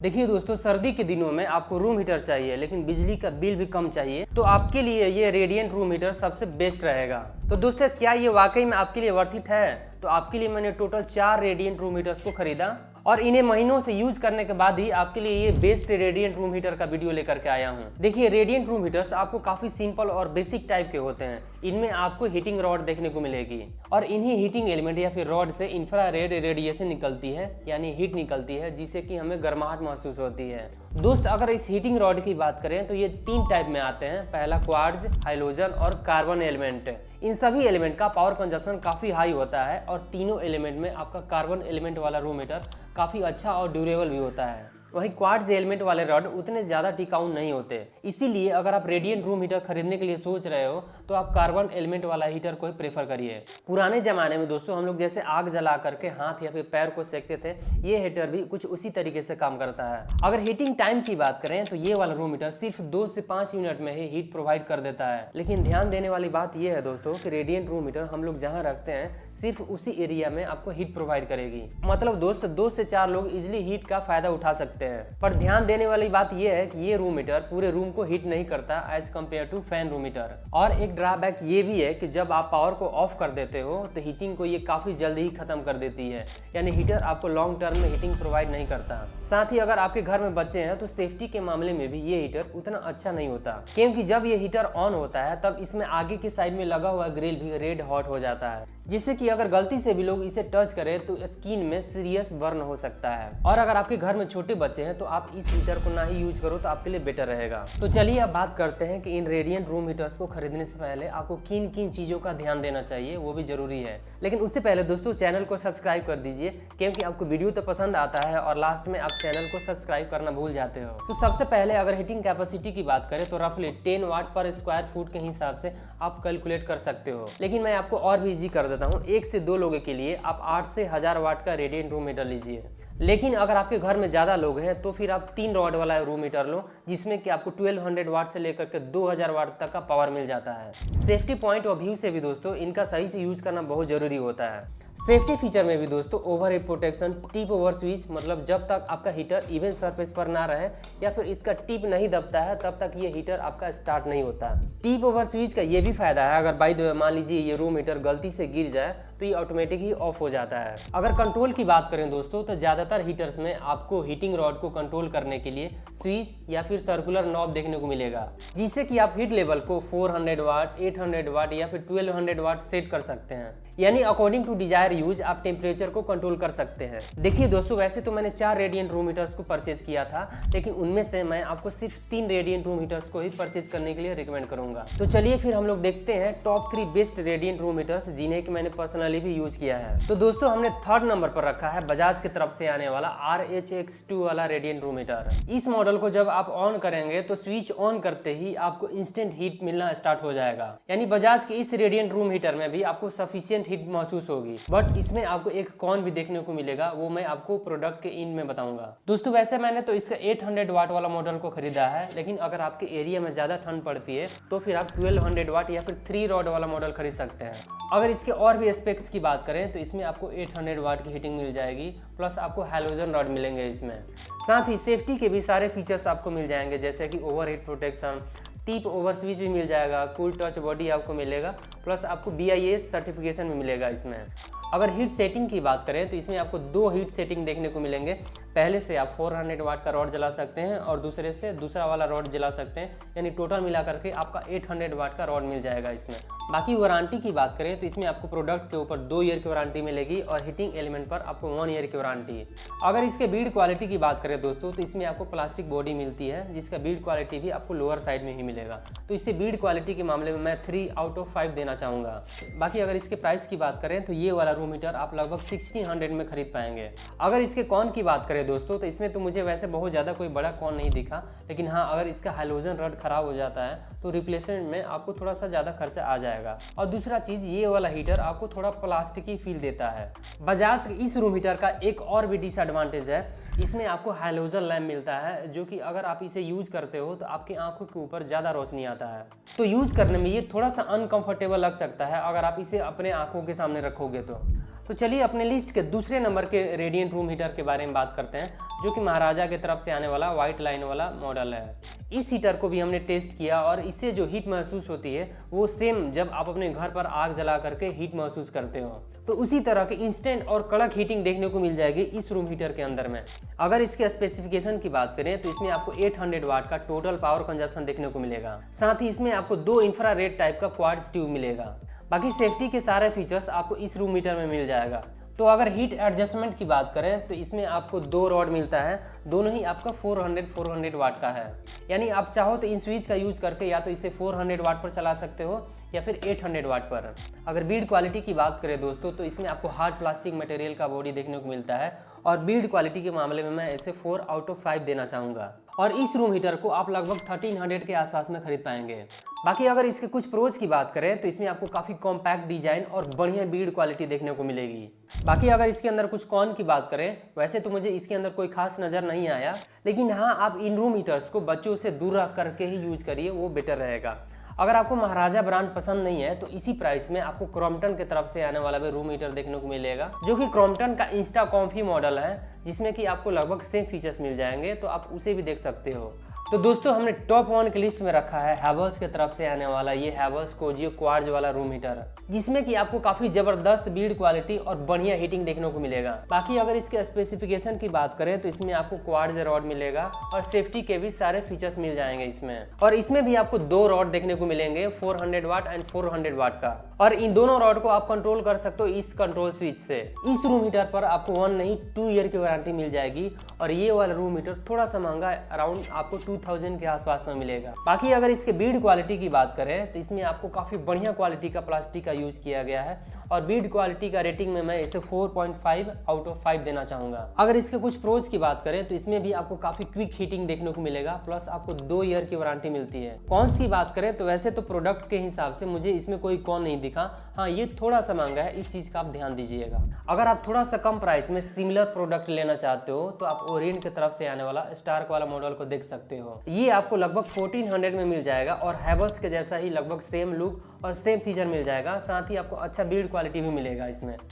देखिए दोस्तों, सर्दी के दिनों में आपको रूम हीटर चाहिए लेकिन बिजली का बिल भी कम चाहिए, तो आपके लिए ये रेडिएंट रूम हीटर सबसे बेस्ट रहेगा। तो दोस्तों, क्या ये वाकई में आपके लिए वर्थ इट है? तो आपके लिए मैंने टोटल 4 रेडिएंट रूम हीटर्स को खरीदा और इन्हें महीनों से यूज करने के बाद ही आपके लिए ये बेस्ट रेडिएंट रूम हीटर का वीडियो लेकर के आया हूँ। देखिए, रेडिएंट रूम हीटर्स आपको काफी सिंपल और बेसिक टाइप के होते हैं। इनमें आपको हीटिंग रॉड देखने को मिलेगी और इन्हीं हीटिंग एलिमेंट या फिर रॉड से इंफ्रारेड रेडिएशन निकलती है, यानी हीट निकलती है, जिससे कि हमें गर्माहट महसूस होती है। दोस्त, अगर इस हीटिंग रॉड की बात करें तो ये 3 टाइप में आते हैं। पहला क्वार्ट्ज, हाइलोजन और कार्बन एलिमेंट। इन सभी एलिमेंट का पावर कंजप्शन काफी हाई होता है और तीनों एलिमेंट में आपका कार्बन एलिमेंट वाला रूम हीटर काफी अच्छा और ड्यूरेबल भी होता है। वहीं क्वार्ट्ज एलिमेंट वाले रॉड उतने ज्यादा टिकाऊ नहीं होते, इसीलिए अगर आप रेडिएंट रूम हीटर खरीदने के लिए सोच रहे हो तो आप कार्बन एलिमेंट वाला हीटर को ही प्रेफर करिए। पुराने जमाने में दोस्तों हम लोग जैसे आग जला करके हाथ या फिर पैर को सेकते थे, ये हीटर भी कुछ उसी तरीके से काम करता है। अगर हीटिंग टाइम की बात करें तो ये वाला रूम हीटर सिर्फ 2 से 5 मिनट में ही हीट प्रोवाइड कर देता है। लेकिन ध्यान देने वाली बात यह है दोस्तों कि रेडिएंट रूम हीटर हम लोग जहाँ रखते हैं सिर्फ उसी एरिया में आपको हीट प्रोवाइड करेगी। मतलब दोस्त, 2 से 4 लोग इजिली हीट का फायदा उठा सकते हैं। पर ध्यान देने वाली बात यह है कि ये रूम हीटर पूरे रूम को हीट नहीं करता as compare to fan room heater. और एक ड्रॉबैक ये भी है कि जब आप पावर को ऑफ कर देते हो तो हीटिंग को ये काफी जल्दी ही खत्म कर देती है, यानी हीटर आपको लॉन्ग टर्म में हीटिंग प्रोवाइड नहीं करता। साथ ही अगर आपके घर में बच्चे हैं तो सेफ्टी के मामले में भी ये हीटर उतना अच्छा नहीं होता, क्योंकि जब ये हीटर ऑन होता है तब इसमें आगे के साइड में लगा हुआ ग्रिल भी रेड हॉट हो जाता है, जिससे कि अगर गलती से भी लोग इसे टच करें तो स्किन में सीरियस बर्न हो सकता है। और अगर आपके घर में छोटे बच्चे हैं तो आप इस हीटर को ना ही यूज करो तो आपके लिए बेटर रहेगा। तो चलिए अब बात करते हैं कि इन रेडिएंट रूम हीटर्स को खरीदने से पहले आपको किन किन चीजों का ध्यान देना चाहिए, वो भी जरूरी है। लेकिन उससे पहले दोस्तों चैनल को सब्सक्राइब कर दीजिए, क्योंकि आपको वीडियो तो पसंद आता है और लास्ट में आप चैनल को सब्सक्राइब करना भूल जाते हो। तो सबसे पहले अगर हीटिंग कैपेसिटी की बात करें तो रफली 10 वाट पर स्क्वायर फुट के हिसाब से आप कैलकुलेट कर सकते हो। लेकिन मैं आपको और भी इजी कर देता हूँ, 1 से 2 लोगों के लिए आप 8 से 1000 वाट का रेडिएंट रूम हीटर लीजिए। लेकिन अगर आपके घर में ज़्यादा लोग हैं तो फिर आप 3 रॉड वाला रूम हीटर लो, जिसमें कि आपको 1200 वाट से लेकर के 2000 वाट तक का पावर मिल जाता है। सेफ्टी पॉइंट ऑफ व्यू से भी दोस्तों इनका सही से यूज करना बहुत जरूरी होता है। सेफ्टी फीचर में भी दोस्तों overheat protection, tip over switch, मतलब जब तक आपका हीटर इवन सरफेस पर ना रहे या फिर इसका टिप नहीं दबता है तब तक ये हीटर आपका स्टार्ट नहीं होता। टिप ओवर स्विच का ये भी फायदा है, अगर बाय द वे मान लीजिए ये रूम हीटर गलती से गिर जाए तो ये ऑटोमेटिक ही ऑफ हो जाता है। अगर कंट्रोल की बात करें दोस्तों तो ज्यादातर हीटर्स में आपको हीटिंग रॉड को कंट्रोल करने के लिए स्विच या फिर सर्कुलर नॉब देखने को मिलेगा, जिससे कि आप हीट लेवल को 400 वाट, 800 वाट या फिर 1200 वाट सेट कर सकते हैं, यानी अकॉर्डिंग टू डिजायर यूज आप टेम्परेचर को कंट्रोल कर सकते हैं। देखिए दोस्तों, वैसे तो मैंने 4 रेडिएंट रूम हीटर्स को परचेज किया था, लेकिन उनमें से मैं आपको सिर्फ 3 रेडिएंट रूम हीटर्स को ही परचेज करने के लिए रिकमेंड करूंगा। तो चलिए फिर हम लोग देखते हैं top 3 best radiant room heaters, जिन्हें कि मैंने पर्सनली भी यूज किया है। तो दोस्तों हमने 3rd नंबर पर रखा है बजाज की तरफ से आने वाला RHX2 वाला रेडिएंट रूम हीटर। इस मॉडल को जब आप ऑन करेंगे तो स्विच ऑन करते ही आपको इंस्टेंट हीट मिलना स्टार्ट हो जाएगा, यानी बजाज के इस रेडिएंट रूम हीटर में भी आपको सफिशिएंट हीट महसूस होगी। बट इसमें आपको एक कॉन भी देखने को मिलेगा, वो मैं आपको प्रोडक्ट के इन में बताऊंगा। दोस्तों वैसे मैंने तो इसका 800 वाट वाला मॉडल को खरीदा है, लेकिन अगर आपके एरिया में ज्यादा ठंड पड़ती है तो फिर आप 1200 वाट या फिर 3 रॉड वाला मॉडल खरीद सकते हैं। अगर इसके और भी एस्पेक्ट्स की बात करें तो इसमें आपको 800 वाट की हीटिंग मिल जाएगी, प्लस आपको हैलोजन रॉड मिलेंगे इसमें। साथ ही सेफ्टी के भी सारे फीचर्स आपको मिल जाएंगे, जैसे कि overheat protection, tip over switch भी मिल जाएगा, कूल टच बॉडी आपको मिलेगा, प्लस आपको BIS सर्टिफिकेशन भी मिलेगा इसमें। अगर हीट सेटिंग की बात करें तो इसमें आपको 2 हीट सेटिंग देखने को मिलेंगे। पहले से आप 400 वाट का रॉड जला सकते हैं और दूसरे से दूसरा वाला रॉड जला सकते हैं, यानी टोटल मिला करके आपका 800 वाट का रॉड मिल जाएगा इसमें। बाकी वारंटी की बात करें तो इसमें आपको प्रोडक्ट के ऊपर 2 ईयर की वारंटी मिलेगी और हीटिंग एलिमेंट पर आपको 1 ईयर की वारंटी। अगर इसके बिल्ड क्वालिटी की बात करें दोस्तों तो इसमें आपको प्लास्टिक बॉडी मिलती है, जिसका बिल्ड क्वालिटी भी आपको लोअर साइड में ही मिलेगा। तो इससे बिल्ड क्वालिटी के मामले में मैं 3 आउट ऑफ 5 देना चाहूँगा। बाकी अगर इसके प्राइस की बात करें तो ये वाला रूम हीटर आप लगभग 1600 में खरीद पाएंगे। अगर इसके कॉन की बात करें दोस्तों तो इसमें तो मुझे वैसे बहुत ज़्यादा कोई बड़ा कॉन नहीं दिखा, लेकिन हाँ अगर इसका हैलोजन रॉड खराब हो जाता है तो रिप्लेसमेंट में आपको थोड़ा सा ज़्यादा खर्चा आ जाएगा। और दूसरा चीज़, ये वाला हीटर आपको थोड़ा प्लास्टिकी फील देता है। बजाज के इस रूम हीटर का एक और भी डिसएडवांटेज है, इसमें आपको हैलोजन लैम्प मिलता है, जो कि अगर आप इसे यूज करते हो तो आपकी आंखों के ऊपर ज़्यादा रोशनी आता है, तो यूज करने में ये थोड़ा सा अनकंफर्टेबल लग सकता है अगर आप इसे अपने आंखों के सामने रखोगे तो। तो चलिए अपने लिस्ट के दूसरे नंबर के रेडिएंट रूम हीटर के बारे में बात करते हैं, जो कि महाराजा की तरफ से आने वाला व्हाइट लाइन वाला मॉडल है। इस हीटर को भी हमने टेस्ट किया और इससे जो हीट महसूस होती है वो सेम जब आप अपने घर पर आग जला करके हीट महसूस करते हो, तो उसी तरह की इंस्टेंट और कड़क हीटिंग देखने को मिल जाएगी इस रूम हीटर के अंदर में। अगर इसके स्पेसिफिकेशन की बात करें तो इसमें आपको 800 वाट का टोटल पावर कंजप्शन देखने को मिलेगा। साथ ही इसमें आपको 2 इंफ्रारेड टाइप का क्वार्ट्ज ट्यूब मिलेगा। बाकी सेफ्टी के सारे फीचर्स आपको इस रूम हीटर में मिल जाएगा। तो अगर हीट एडजस्टमेंट की बात करें तो इसमें आपको 2 रॉड मिलता है, दोनों ही आपका 400 वाट का है। यानी आप चाहो तो इन स्विच का यूज करके या तो इसे 400 वाट पर चला सकते हो या फिर 800 वाट पर। अगर बिल्ड क्वालिटी की बात करें दोस्तों तो इसमें आपको हार्ड प्लास्टिक मटेरियल का बॉडी देखने को मिलता है और बिल्ड क्वालिटी के मामले में मैं इसे 4 आउट ऑफ 5 देना चाहूँगा। और इस रूम हीटर को आप लगभग 1300 के आसपास में खरीद पाएंगे। बाकी अगर इसके कुछ प्रोज की बात करें तो इसमें आपको काफ़ी कॉम्पैक्ट डिजाइन और बढ़िया बिल्ड क्वालिटी देखने को मिलेगी। बाकी अगर इसके अंदर कुछ कॉन की बात करें, वैसे तो मुझे इसके अंदर कोई खास नज़र नहीं आया, लेकिन हाँ आप इन रूम हीटर्स को बच्चों से दूर रख करके ही यूज करिए, वो बेटर रहेगा। अगर आपको महाराजा ब्रांड पसंद नहीं है तो इसी प्राइस में आपको क्रॉम्पटन की तरफ से आने वाला भी रूम हीटर देखने को मिलेगा, जो कि क्रॉम्पटन का इंस्टा कॉम्फी मॉडल है, जिसमें कि आपको लगभग सेम फीचर्स मिल जाएंगे, तो आप उसे भी देख सकते हो। तो दोस्तों हमने टॉप 1 की लिस्ट में रखा है हैवेल्स की तरफ से आने वाला ये हैवेल्स कोजियो क्वार्ट्ज वाला रूम हीटर, जिसमें कि आपको काफी जबरदस्त बिल्ड क्वालिटी और बढ़िया हीटिंग देखने को मिलेगा। बाकी अगर इसके स्पेसिफिकेशन की बात करें तो इसमें आपको क्वार्ट्ज रॉड मिलेगा और सेफ्टी के भी सारे फीचर्स मिल जाएंगे इसमें। और इसमें भी आपको 2 रॉड देखने को मिलेंगे, 400 वाट एंड 400 वाट का, और इन दोनों रॉड को आप कंट्रोल कर सकते हो इस कंट्रोल स्विच से। इस रूम हीटर पर आपको 1 नहीं 2 ईयर की वारंटी मिल जाएगी और ये वाला रूम हीटर थोड़ा सा महंगा, अराउंड आपको 2000 के आसपास में मिलेगा। बाकी अगर इसके बिल्ड क्वालिटी की बात करें तो इसमें आपको काफी बढ़िया क्वालिटी का प्लास्टिक का यूज किया गया है और बिल्ड क्वालिटी का रेटिंग में मैं इसे 4.5 आउट ऑफ 5 देना चाहूंगा। अगर इसके कुछ प्रोज की बात करें तो इसमें भी आपको काफी क्विक हीटिंग देखने को मिलेगा, प्लस आपको 2 ईयर की वारंटी मिलती है। कॉन्स की बात करें तो वैसे तो प्रोडक्ट के हिसाब से मुझे इसमें कोई कॉन नहीं दिखा, हाँ ये थोड़ा सा महंगा है, इस चीज का आप ध्यान दीजिएगा। अगर आप थोड़ा सा कम प्राइस में सिमिलर प्रोडक्ट लेना चाहते हो तो आप ओरिएंट की तरफ से आने वाला स्टार्क वाला मॉडल को देख सकते हो। ये आपको लगभग 1400 में मिल जाएगा और हैवेल्स के जैसा ही लगभग सेम लुक और सेम फीचर मिल जाएगा, साथ ही आपको अच्छा बिल्ड क्वालिटी भी मिलेगा इसमें।